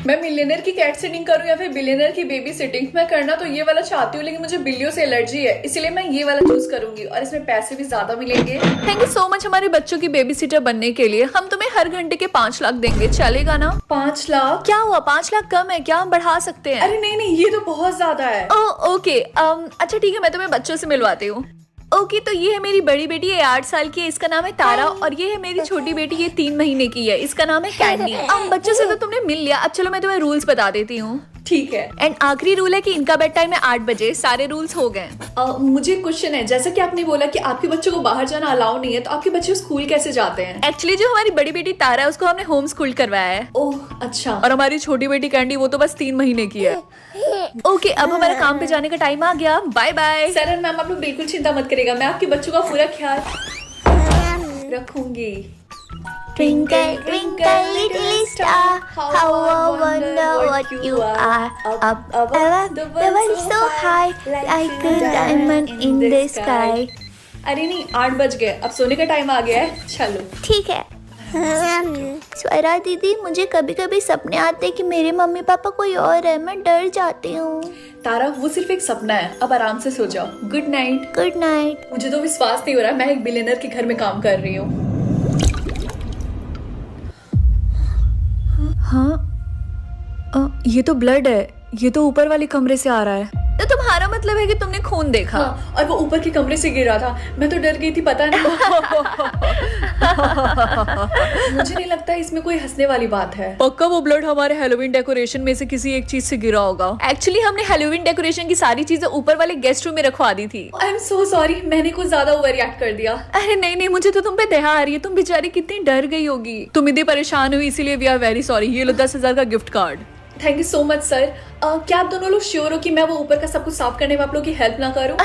मैं मिलियनर की cat sitting करूँ या फिर बिलियनर की बेबी सिटिंग? मैं करना तो ये वाला चाहती हूँ, लेकिन मुझे बिल्लियों से एलर्जी है, इसलिए मैं ये वाला चूज करूंगी और इसमें पैसे भी ज्यादा मिलेंगे। थैंक यू सो मच हमारे बच्चों की बेबी सिटर बनने के लिए। हम तुम्हें हर घंटे के 5 लाख देंगे, चलेगा ना? 5 लाख? क्या हुआ, 5 लाख कम है क्या? हम बढ़ा सकते हैं। अरे नहीं नहीं, ये तो बहुत ज्यादा है। ओके अच्छा ठीक है, मैं तुम्हें बच्चों से मिलवाती हूँ। ओके तो ये है मेरी बड़ी बेटी, ये 8 साल की है, इसका नाम है तारा। और ये है मेरी छोटी बेटी, ये 3 महीने की है, इसका नाम है कैंडी। अब बच्चों से तो तुमने मिल लिया, अब चलो मैं तुम्हें रूल्स बता देती हूँ। ठीक है। एंड आखिरी रूल है कि इनका बेड टाइम है 8 बजे। सारे रूल्स हो गए। मुझे क्वेश्चन है, जैसा कि आपने बोला कि आपके बच्चों को बाहर जाना अलाउ नहीं है, तो आपके बच्चे स्कूल कैसे जाते हैं? एक्चुअली जो हमारी बड़ी बेटी तारा है उसको हमने होम स्कूल करवाया है। ओह अच्छा। और हमारी छोटी बेटी कैंडी वो तो बस 3 महीने की है। ओके अब हमारा काम पे जाने का टाइम आ गया, बाय बाय। सर मैम आप लोग बिल्कुल चिंता मत करिएगा, मैं आपके बच्चों का पूरा ख्याल रखूंगी। Twinkle, twinkle, little star, how I wonder what you are. Up above, the world so high, like a diamond in the sky. अरे नहीं 8 बज गए, अब सोने का टाइम आ गया है, चलो। ठीक है। स्वरा दीदी, मुझे कभी कभी सपने आते हैं कि मेरे मम्मी पापा कोई और है, मैं डर जाती हूँ। तारा वो सिर्फ एक सपना है, अब आराम से सो जाओ। Good night. Good night. मुझे तो विश्वास नहीं हो रहा, मैं एक बिलियनर के घर में काम कर रही हूँ। हाँ ये तो ब्लड है, ये तो ऊपर वाले कमरे से आ रहा है। तो तुम्हारा मतलब है कि तुमने खून देखा? हाँ, और वो ऊपर के कमरे से गिरा था, मैं तो डर गई थी, पता नहीं। मुझे नहीं लगता इसमें कोई हंसने वाली बात है। पक्का वो ब्लड हमारे हेलोवीन डेकोरेशन में से किसी एक चीज से गिरा होगा। एक्चुअली हमने हेलोवीन डेकोरेशन की सारी चीजें ऊपर वाले गेस्ट रूम में रखवा दी थी। आई एम सो सॉरी, मैंने कुछ ज्यादा ओवर रिएक्ट कर दिया। अरे नहीं नहीं, मुझे तो तुम पे दया आ रही है, तुम बेचारी कितनी डर गई होगी। तुम इतनी परेशान हुई, इसीलिए वी आर वेरी सॉरी। ये लो 10,000 का gift card. Thank you so much sir. क्या आप दोनों लोग श्योर हो कि मैं वो ऊपर का सब कुछ साफ करने में आप लोग की हेल्प ना करूं?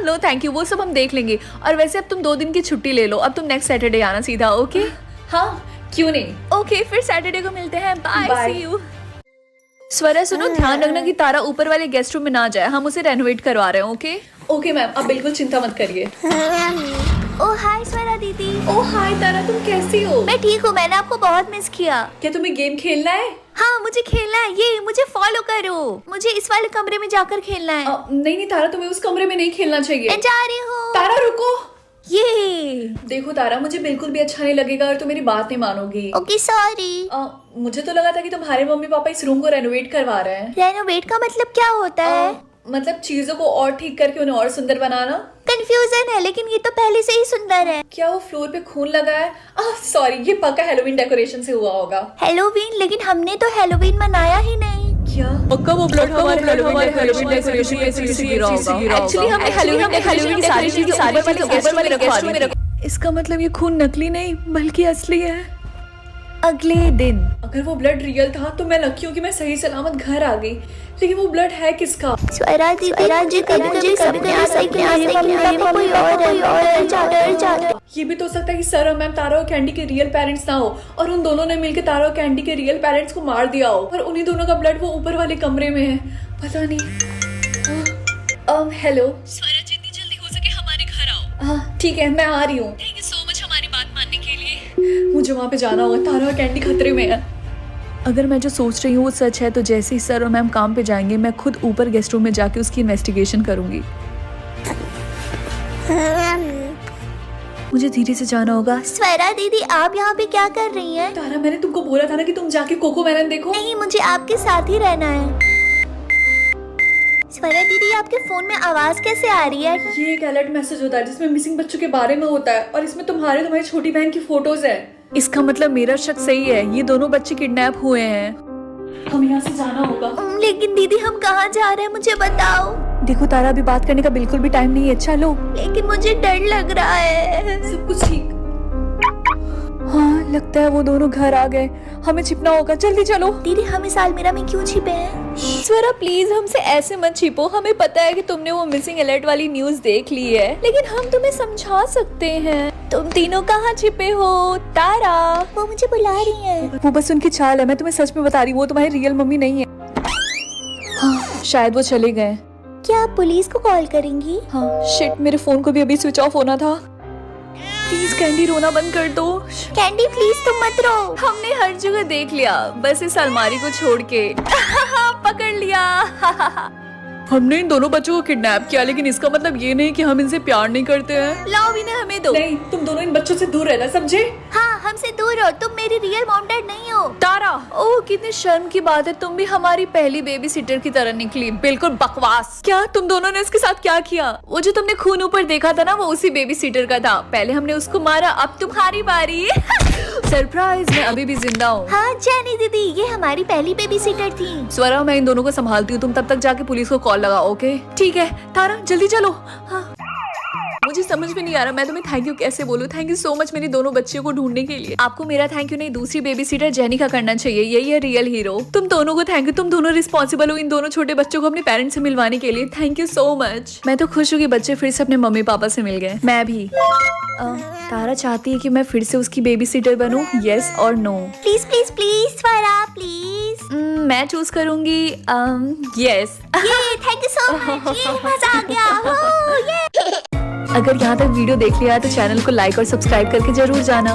नो थैंक यू, वो सब हम देख लेंगे। और वैसे अब तुम 2 दिन की छुट्टी ले लो, अब तुम नेक्स्ट सैटरडे आना सीधा। ओके हाँ क्यों नहीं। ओके फिर सैटरडे को मिलते हैं, बाय सी यू। स्वरा सुनो, ध्यान रखना कि तारा ऊपर वाले गेस्ट रूम में ना जाए, हम उसे रेनोवेट करवा रहे हैं। ओके ओके मैम, आप बिल्कुल चिंता मत करिए। ओह हाय स्वरा दीदी। ओह हाय तारा, तुम कैसी हो? मैं ठीक हूँ, मैंने आपको बहुत मिस किया। क्या तुम्हें गेम खेलना है? हाँ मुझे खेलना है, ये मुझे फॉलो करो, मुझे इस वाले कमरे में जाकर खेलना है। नहीं नहीं तारा, तुम्हें उस कमरे में नहीं खेलना चाहिए। मैं जा रही हूँ। तारा रुको। ये देखो तारा, मुझे बिल्कुल भी अच्छा नहीं लगेगा और तुम मेरी बात नहीं मानोगी। Okay sorry. मुझे तो लगा था कि तुम्हारे मम्मी पापा इस रूम को रेनोवेट करवा रहे हैं। रेनोवेट का मतलब क्या होता है? मतलब चीजों को और ठीक करके उन्हें और सुंदर बनाना। कंफ्यूजन है, लेकिन ये तो पहले से ही सुंदर है। क्या वो फ्लोर पे खून लगा है? सॉरी, ये पक्का हेलोवीन डेकोरेशन से हुआ होगा। हेलोवीन? लेकिन हमने तो हेलोवीन मनाया ही नहीं। क्या पक्का वो ब्लड हमारे हेलोवीन डेकोरेशन में से गिरा होगा? एक्चुअली हमने हेलोवीन की सारी चीजें ऊपर वाले गेस्ट में रखवा। इसका मतलब ये खून नकली नहीं बल्कि असली है। अगले दिन अगर वो ब्लड रियल था तो मैं लकी हूँ कि मैं सही सलामत घर आ गई, लेकिन वो ब्लड है किसका? स्वरा दीदी, कभी-कभी सपने आते हैं कि मेरे मम्मी पापा कोई और है। ये भी तो हो सकता है कि सर और मैम तारा और कैंडी के रियल पेरेंट्स ना हो और उन दोनों ने मिलकर तारा और कैंडी के रियल पेरेंट्स को मार दिया हो, और उन्हीं दोनों का ब्लड वो ऊपर वाले कमरे में है। पता नहीं। हेलो स्वरा, जितनी जल्दी हो सके हमारे घर आओ। हाँ ठीक है, मैं आ रही हूँ। थैंक यू सो मच हमारी बात मानने के लिए। मुझे वहाँ पे जाना होगा, तारा और कैंडी खतरे में है। अगर मैं जो सोच रही हूँ वो सच है तो जैसे ही सर और मैम काम पे जाएंगे, मैं खुद ऊपर गेस्ट रूम में जाके उसकी इन्वेस्टिगेशन करूंगी। मुझे धीरे से जाना होगा। स्वरा दीदी, आप यहाँ पे क्या कर रही हैं? तारा, मैंने तुमको बोला था ना कि तुम जाके कोको मेलन देखो। नहीं, मुझे आपके साथ ही रहना है। स्वरा दीदी, आपके फोन में आवाज कैसे आ रही है? ये एक अलर्ट मैसेज होता है जिसमें मिसिंग बच्चों के बारे में होता है, और इसमें तुम्हारी छोटी बहन की फोटोज है। इसका मतलब मेरा शक सही है, ये दोनों बच्चे किडनैप हुए हैं। हम यहाँ से जाना होगा। लेकिन दीदी, हम कहाँ जा रहे हैं, मुझे बताओ। देखो तारा, अभी बात करने का बिल्कुल भी टाइम नहीं है, चलो। लेकिन मुझे डर लग रहा है। सब कुछ ठीक। हाँ लगता है वो दोनों घर आ गए, हमें छिपना होगा, जल्दी चलो। दीदी, हम इस अलमीरा में क्यों छिपे हैं? स्वरा प्लीज हमसे ऐसे मत छिपो, हमें पता है कि तुमने वो मिसिंग अलर्ट वाली न्यूज देख ली है, लेकिन हम तुम्हें समझा सकते हैं। तुम तीनों कहाँ छिपे हो? तारा, वो मुझे बुला रही है। वो बस उनकी चाल है, मैं तुम्हें सच में बता रही हूँ, वो तुम्हारी रियल मम्मी नहीं है। हाँ शायद वो चले गए। क्या आप पुलिस को कॉल करेंगी? हाँ शिट, मेरे फोन को भी अभी स्विच ऑफ होना था। प्लीज कैंडी रोना बंद कर दो। कैंडी प्लीज तुम मत रो। हमने हर जगह देख लिया, बस इस अलमारी को छोड़ के। पकड़ लिया। हमने इन दोनों बच्चों को किडनैप किया, लेकिन इसका मतलब ये नहीं कि हम इनसे प्यार नहीं करते हैं। लाओ इन्हें हमें दो। नहीं, तुम दोनों इन बच्चों से दूर रहना, समझे? हाँ हमसे दूर हो, तुम मेरी रियल मॉम डैड नहीं हो। तारा, ओह कितनी शर्म की बात है, तुम भी हमारी पहली बेबी सिटर की तरह निकली। बिल्कुल बकवास। क्या तुम दोनों ने इसके साथ क्या किया? वो जो तुमने खून ऊपर देखा था ना, वो उसी बेबी सिटर का था। पहले हमने उसको मारा, अब तुम्हारी बारी। सरप्राइज, मैं अभी भी जिंदा हूँ। हाँ जेनी दीदी, ये हमारी पहली बेबी सिटर थी। स्वरा, मैं इन दोनों को संभालती हूँ, तुम तब तक जाके पुलिस को कॉल लगाओ। ओके ठीक है। तारा जल्दी चलो। हाँ। मुझे समझ में नहीं आ रहा मैं तुम्हें थैंक यू कैसे बोलूं। थैंक यू सो मच मेरी दोनों बच्चियों को ढूंढने के लिए। आपको मेरा थैंक यू नहीं, दूसरी बेबी सीटर जेनी का करना चाहिए। यही है रियल हीरो। तुम दोनों को थैंक यू, तुम दोनों रिस्पॉन्सिबल हो इन दोनों छोटे बच्चों को अपने पेरेंट्स से मिलवाने के लिए। Thank you so much. मैं तो खुश हूँ कि बच्चे फिर से अपने मम्मी पापा से मिल गए। मैं भी। तारा चाहती है कि मैं फिर से उसकी बेबी सीटर बनूं, येस और no? Please please please Swara please. मैं चूज करूंगी येस। ये थैंक यू सो मच, ये मजा आ गया। हो ये। अगर यहाँ तक वीडियो देख लिया है तो चैनल को लाइक और सब्सक्राइब करके जरूर जाना।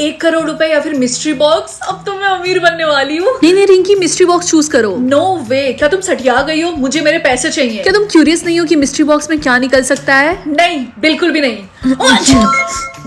1 करोड़ रुपए या फिर मिस्ट्री बॉक्स। अब तो मैं अमीर बनने वाली हूँ। नहीं रिंकी, मिस्ट्री बॉक्स चूज करो। नो वे, क्या तुम सटिया गई हो? मुझे मेरे पैसे चाहिए। क्या तुम क्यूरियस नहीं हो कि मिस्ट्री बॉक्स में क्या निकल सकता है? नहीं, बिल्कुल भी नहीं।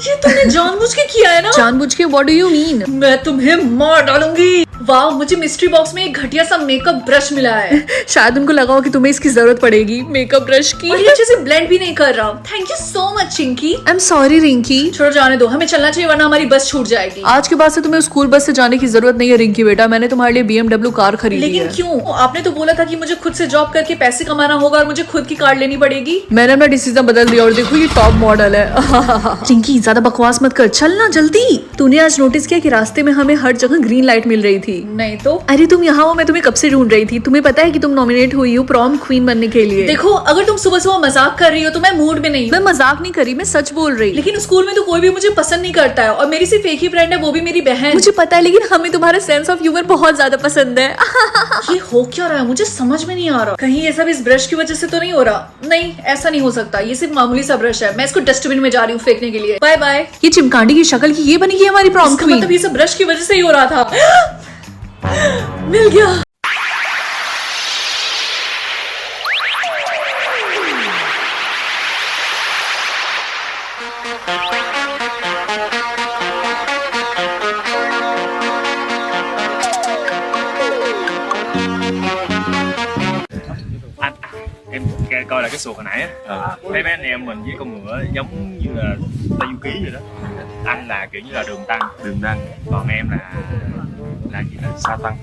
ये तुमने जानबूझ के किया है ना? जानबूझ के? What do you mean? मैं तुम्हें मार डालूंगी। वाह, मुझे मिस्ट्री बॉक्स में एक घटिया सा मेकअप ब्रश मिला है। शायद उनको लगा हो कि तुम्हें इसकी जरूरत पड़ेगी, मेकअप ब्रश की। और ये अच्छे से ब्लेंड भी नहीं कर रहा। Thank you so much Chinki. I am sorry Rinki. छोड़ो, जाने दो, हमें चलना चाहिए वरना हमारी बस छूट जाएगी। आज के बाद से तुम्हें स्कूल बस से जाने की जरूरत नहीं है रिंकी बेटा। मैंने तुम्हारे लिए BMW कार खरीदी है। लेकिन क्यों? आपने तो बोला था कि मुझे खुद से जॉब करके पैसे कमाना होगा और मुझे खुद की कार लेनी पड़ेगी। मैंने अपना डिसीजन बदल दिया और देखो ये टॉप मॉडल है। चिंकी ज्यादा बकवास मत कर, चल ना जल्दी। तूने आज नोटिस किया कि रास्ते में हमें हर जगह ग्रीन लाइट मिल रही थी? नहीं तो। अरे तुम यहाँ हो, मैं तुम्हें कब से ढूंढ रही थी। तुम्हें पता है कि तुम नॉमिनेट हुई हो प्रॉम क्वीन बनने के लिए। देखो, अगर तुम सुबह सुबह मजाक कर रही हो तो मैं मूड में नहीं। मैं मजाक नहीं कर रही, मैं सच बोल रही। लेकिन स्कूल में तो कोई भी मुझे पसंद नहीं करता है और मेरी सिर्फ एक ही फ्रेंड है, वो भी मेरी बहन। मुझे पता है, लेकिन हमें तुम्हारा सेंस ऑफ ह्यूमर बहुत ज्यादा पसंद है। ये हो क्या रहा है? मुझे समझ में नहीं आ रहा। कहीं ये सब इस ब्रश की वजह से तो नहीं हो रहा? नहीं, ऐसा नहीं हो सकता। ये सिर्फ मामूली सा ब्रश है। मैं इसको डस्टबिन में जा रही हूँ फेंकने के लिए। Bye bye. ये चिमकांडी की शक्ल की ये बनी हमारी प्रॉम क्वीन। मतलब ये सब ब्रश की वजह से ही हो रहा था। मिल गया। Em coi là cái xuồng hồi nãy á, thấy mấy anh em mình với con ngựa giống như là Tây Du Ký vậy đó. Anh là kiểu như là Đường Tăng, còn em là gì, là Sa Tăng.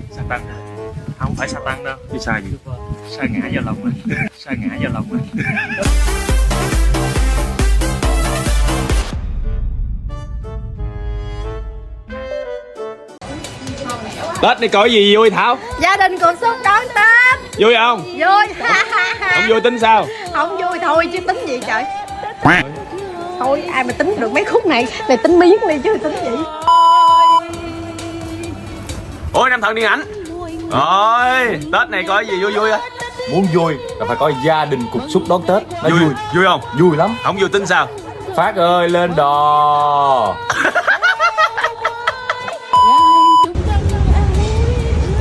Không phải Sa Tăng đâu. Cái Sa gì? Sa ngã vào lòng mình. Sa ngã vào lòng mình. Tết này có gì vui Thảo? Gia đình cuộc sống đón Tết. Vui không? Vui. Không vui tính sao? Không vui thôi chứ tính gì trời. Thôi ai mà tính được mấy khúc này tính miếng đi chứ tính gì. Ôi Nam Thần điện ảnh. Rồi Tết này có gì vui vui á? Muốn vui là phải có gia đình cục xúc đón Tết. Nó vui. Vui không? Vui lắm. Không vui tính sao? Phát ơi lên đò.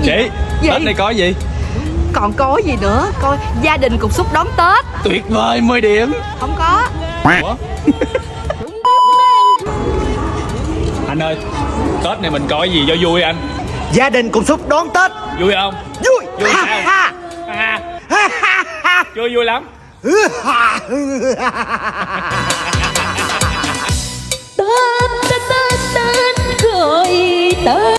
Chị, Tết này có gì? Còn có gì nữa? Coi gia đình cục xúc đón Tết. Tuyệt vời 10 điểm. Không có. Ủa? Anh ơi, Tết này mình có gì cho vui anh? gia đình cùng xúc đón Tết. Vui không? Vui. Vui sao? Chưa vui lắm. Tết Tết Tết Tết gọi Tết.